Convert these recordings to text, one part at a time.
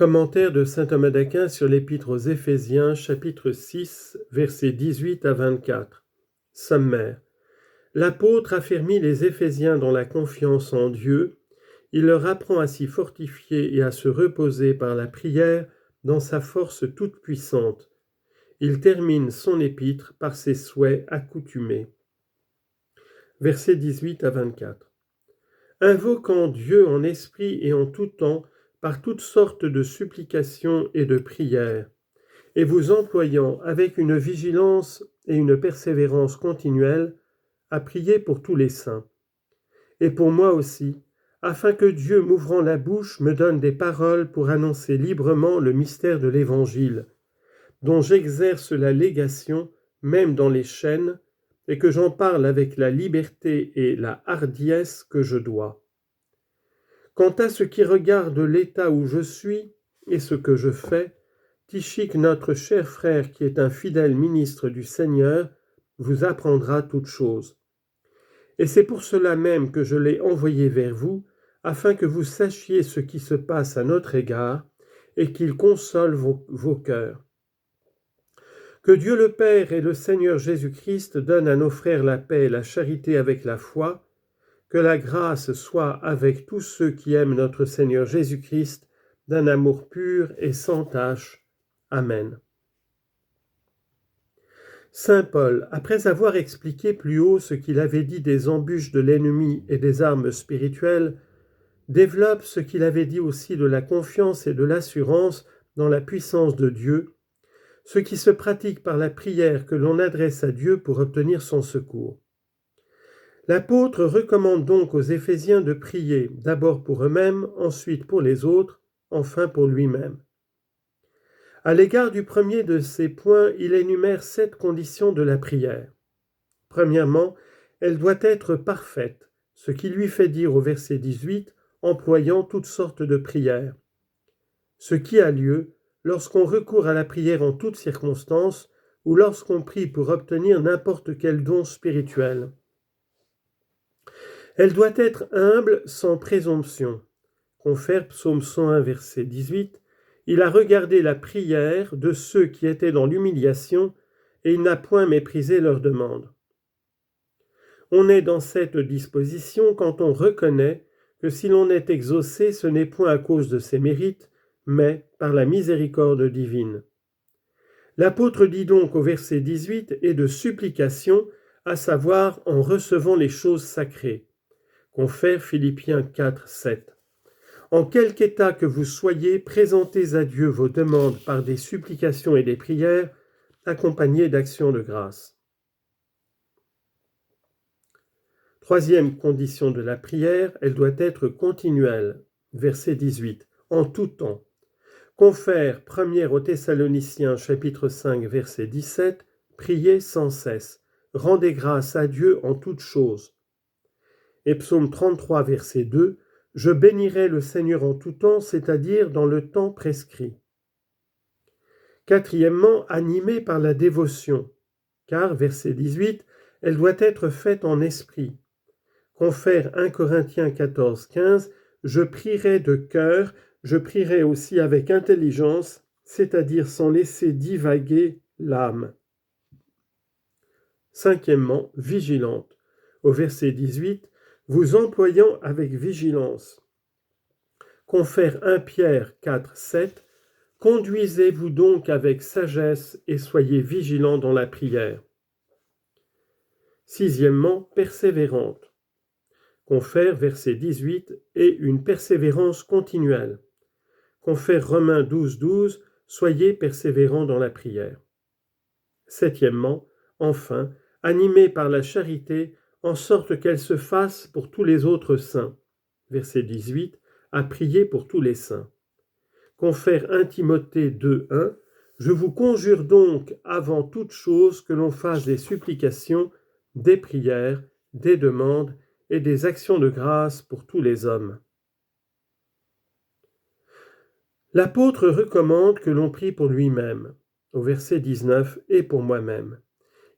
Commentaire de saint Thomas d'Aquin sur l'Épître aux Éphésiens, chapitre 6, versets 18 à 24. Sommaire. L'apôtre affermit les Éphésiens dans la confiance en Dieu. Il leur apprend à s'y fortifier et à se reposer par la prière dans sa force toute puissante. Il termine son épître par ses souhaits accoutumés. Versets 18 à 24. Invoquant Dieu en esprit et en tout temps, par toutes sortes de supplications et de prières, et vous employant avec une vigilance et une persévérance continuelle à prier pour tous les saints, et pour moi aussi, afin que Dieu, m'ouvrant la bouche, me donne des paroles pour annoncer librement le mystère de l'Évangile, dont j'exerce la légation, même dans les chaînes, et que j'en parle avec la liberté et la hardiesse que je dois. Quant à ce qui regarde l'état où je suis et ce que je fais, Tychik, notre cher frère qui est un fidèle ministre du Seigneur, vous apprendra toutes choses. Et c'est pour cela même que je l'ai envoyé vers vous, afin que vous sachiez ce qui se passe à notre égard et qu'il console vos cœurs. Que Dieu le Père et le Seigneur Jésus-Christ donnent à nos frères la paix et la charité avec la foi, que la grâce soit avec tous ceux qui aiment notre Seigneur Jésus-Christ d'un amour pur et sans tache. Amen. Saint Paul, après avoir expliqué plus haut ce qu'il avait dit des embûches de l'ennemi et des armes spirituelles, développe ce qu'il avait dit aussi de la confiance et de l'assurance dans la puissance de Dieu, ce qui se pratique par la prière que l'on adresse à Dieu pour obtenir son secours. L'apôtre recommande donc aux Éphésiens de prier d'abord pour eux-mêmes, ensuite pour les autres, enfin pour lui-même. À l'égard du premier de ces points, il énumère 7 conditions de la prière. Premièrement, elle doit être parfaite, ce qui lui fait dire au verset 18, employant toutes sortes de prières. Ce qui a lieu lorsqu'on recourt à la prière en toutes circonstances ou lorsqu'on prie pour obtenir n'importe quel don spirituel. Elle doit être humble sans présomption. Confère Psaume 101, verset 18. Il a regardé la prière de ceux qui étaient dans l'humiliation et il n'a point méprisé leur demande. On est dans cette disposition quand on reconnaît que si l'on est exaucé, ce n'est point à cause de ses mérites, mais par la miséricorde divine. L'apôtre dit donc au verset 18 et de supplication, à savoir en recevant les choses sacrées. Confère Philippiens 4, 7. En quelque état que vous soyez, présentez à Dieu vos demandes par des supplications et des prières, accompagnées d'actions de grâce. Troisième condition de la prière, elle doit être continuelle. Verset 18. En tout temps. Confère 1 aux Thessaloniciens chapitre 5 verset 17. Priez sans cesse. Rendez grâce à Dieu en toutes choses. Et Psaume 33 verset 2. Je bénirai le Seigneur en tout temps, c'est-à-dire dans le temps prescrit. Quatrièmement, animée par la dévotion, car, verset 18, elle doit être faite en esprit. Confère 1 Corinthiens 14, 15, je prierai de cœur, je prierai aussi avec intelligence, c'est-à-dire sans laisser divaguer l'âme. Cinquièmement, vigilante. Au verset 18, vous employant avec vigilance. Confère 1 Pierre 4, 7, conduisez-vous donc avec sagesse et soyez vigilants dans la prière. Sixièmement, persévérante. Confère verset 18 et une persévérance continuelle. Confère Romains 12, 12, soyez persévérants dans la prière. Septièmement, enfin, animés par la charité, en sorte qu'elle se fasse pour tous les autres saints. Verset 18, à prier pour tous les saints. Confère 1 Timothée 2, 1, je vous conjure donc avant toute chose que l'on fasse des supplications, des prières, des demandes et des actions de grâce pour tous les hommes. L'apôtre recommande que l'on prie pour lui-même, au verset 19, et pour moi-même.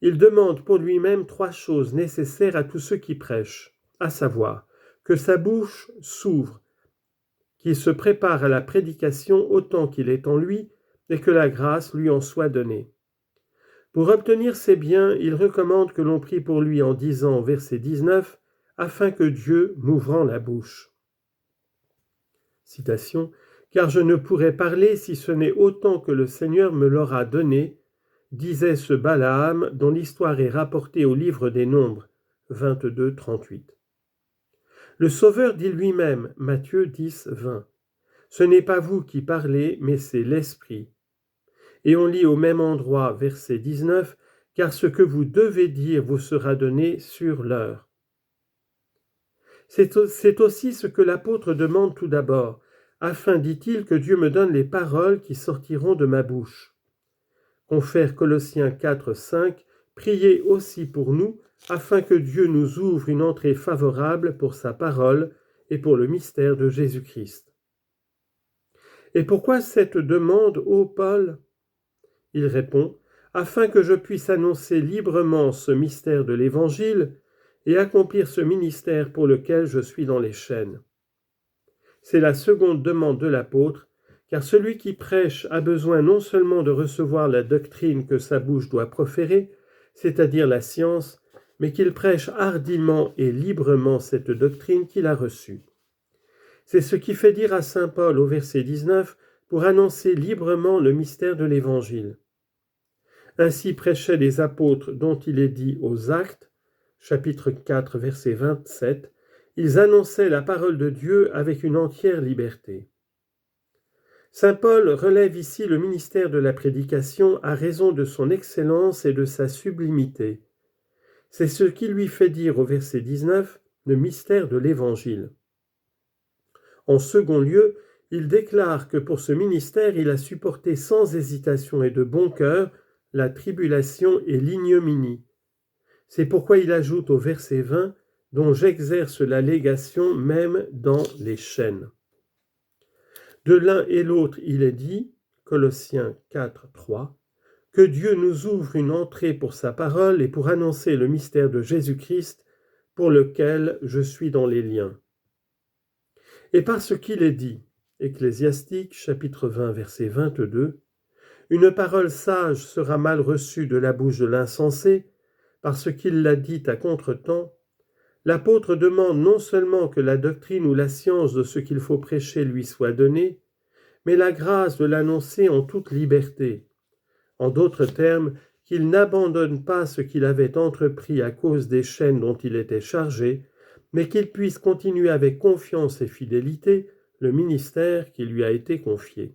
Il demande pour lui-même 3 choses nécessaires à tous ceux qui prêchent, à savoir que sa bouche s'ouvre, qu'il se prépare à la prédication autant qu'il est en lui, et que la grâce lui en soit donnée. Pour obtenir ces biens, il recommande que l'on prie pour lui en disant, verset 19, « Afin que Dieu m'ouvrant la bouche ». Citation, « Car je ne pourrais parler si ce n'est autant que le Seigneur me l'aura donné », disait ce Balaam dont l'histoire est rapportée au livre des Nombres, 22, 38. Le Sauveur dit lui-même, Matthieu 10, 20, « Ce n'est pas vous qui parlez, mais c'est l'Esprit. » Et on lit au même endroit, verset 19, « Car ce que vous devez dire vous sera donné sur l'heure. » C'est aussi ce que l'apôtre demande tout d'abord, afin, dit-il, que Dieu me donne les paroles qui sortiront de ma bouche. Confère Colossiens 4, 5, « Priez aussi pour nous, afin que Dieu nous ouvre une entrée favorable pour sa parole et pour le mystère de Jésus-Christ. » Et pourquoi cette demande, ô Paul ? Il répond, « Afin que je puisse annoncer librement ce mystère de l'Évangile et accomplir ce ministère pour lequel je suis dans les chaînes. » C'est la seconde demande de l'apôtre, car celui qui prêche a besoin non seulement de recevoir la doctrine que sa bouche doit proférer, c'est-à-dire la science, mais qu'il prêche hardiment et librement cette doctrine qu'il a reçue. C'est ce qui fait dire à saint Paul au verset 19 pour annoncer librement le mystère de l'Évangile. Ainsi prêchaient les apôtres dont il est dit aux Actes, chapitre 4, verset 27, ils annonçaient la parole de Dieu avec une entière liberté. Saint Paul relève ici le ministère de la prédication à raison de son excellence et de sa sublimité. C'est ce qui lui fait dire au verset 19 le mystère de l'Évangile. En second lieu, il déclare que pour ce ministère, il a supporté sans hésitation et de bon cœur la tribulation et l'ignominie. C'est pourquoi il ajoute au verset 20 « dont j'exerce la légation même dans les chaînes ». De l'un et l'autre, il est dit, Colossiens 4, 3, « que Dieu nous ouvre une entrée pour sa parole et pour annoncer le mystère de Jésus-Christ, pour lequel je suis dans les liens. » Et parce qu'il est dit, Ecclésiastique, chapitre 20, verset 22, « Une parole sage sera mal reçue de la bouche de l'insensé, parce qu'il l'a dit à contretemps, » l'apôtre demande non seulement que la doctrine ou la science de ce qu'il faut prêcher lui soit donnée, mais la grâce de l'annoncer en toute liberté. En d'autres termes, qu'il n'abandonne pas ce qu'il avait entrepris à cause des chaînes dont il était chargé, mais qu'il puisse continuer avec confiance et fidélité le ministère qui lui a été confié.